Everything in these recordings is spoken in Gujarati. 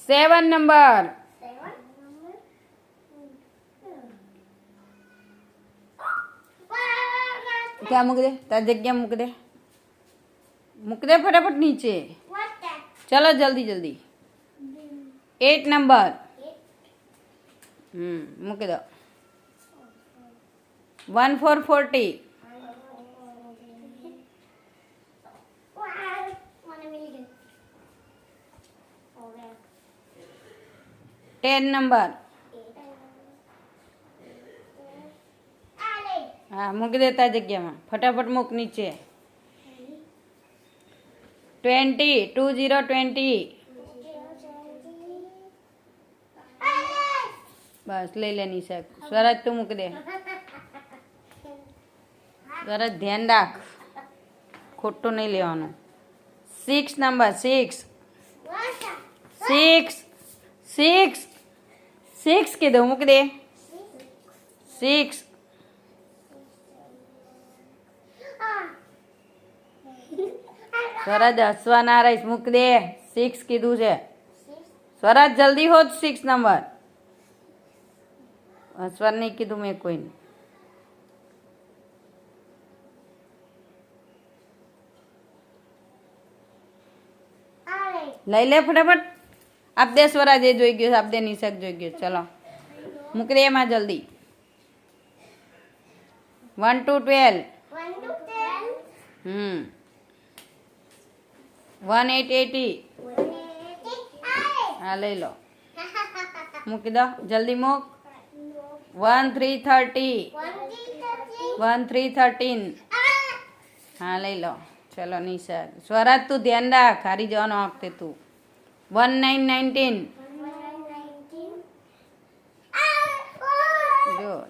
7 નંબર. ક્યાં મૂક દે, તારી જગ્યા મૂક દે, મૂક દે ફટાફટ નીચે. ચલો જલ્દી જલ્દી. 8 નંબર. મૂકી દો. 1 4 40. 10 નંબર. હા મૂકી દેતા જગ્યામાં, ફટાફટ મૂક નીચે. 20 20. બસ લઈ લે નિશાક. સ્વરાજ તું મૂકી દે. સ્વરાજ ધ્યાન રાખ, ખોટું નહીં લેવાનું. 6 નંબર. 6 કીધું, મૂકી દે. 6. સ્વરાજ હસવા ના રહીશ, મૂક દે. 6 કીધું છે. સ્વરાજ જલ્દી હોત. 6 નંબર. હસવા નહીં કીધું મેં કોઈને. લઈ લે ફટાફટ. આપ દે સ્વરાજ, એ જોઈ ગયો. આપ દે નિશાક જોઈ ગયો. ચલો મૂકી દે એમાં જલ્દી. 1 to 12. 1 8 80. હા લઈ લો, મૂકી દો જલ્દી મૂક. 1 3 30. 1 3 13. હા લઈ લો. ચલો નિશાક. સ્વરાજ તું ધ્યાન રાખ, હારી જવાનો વખતે તું. 1 9 19.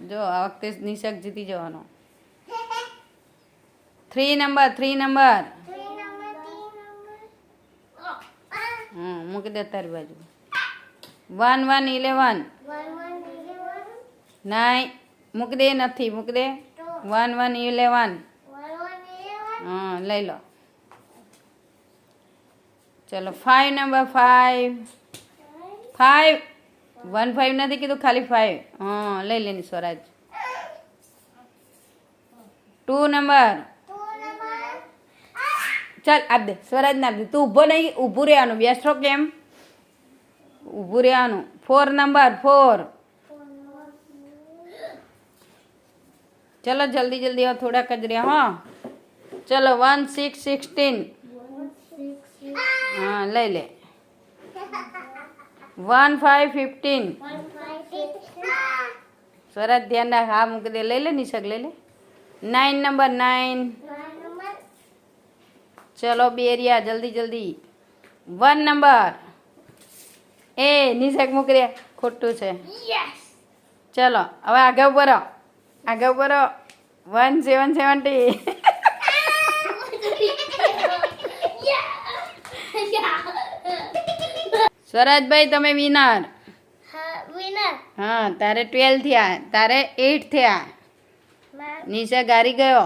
જો આ વખતે નિશાક જીતી જવાનો. 3 નંબર. 3 નંબર. મૂકી દે તારી બાજુ. 1 1 11. 9 મૂકી દે, નથી મૂકી દે. 1 1 11. હા લઈ લો. ચલો 5 નંબર. 5 1 5 નથી કીધું, ખાલી 5. હા લઈ લેની સ્વરાજ. 2 નંબર. ચાલ આપ દે સ્વરાજ ને આપ દે. તું ઊભો નહીં, ઊભું રહેવાનું. બેસો કેમ? ઊભું રહેવાનું. 4 નંબર. 4. ચલો જલ્દી જલ્દી, હવે થોડાક જ રહ્યા. હા ચલો 1 6 16. હા લઈ લે. 1 5 15. સ્વરાજ ધ્યાન રાખ. હા મૂકી દે. લઈ લે નિશાક, લઈ લે. 9 નંબર. 9. ચલો બે રહ્યા, જલ્દી જલ્દી. 1 નંબર. એ નિશાક મૂકી દે, ખોટું છે. ચલો હવે આગળ ઉપર રહો, આગળ ઉપર રહો. 1 7 70. સ્વરાજભાઈ તમે વિનર. હા તારે 12 થયા, તારે 8 થયા. નિશાક હારી ગયો.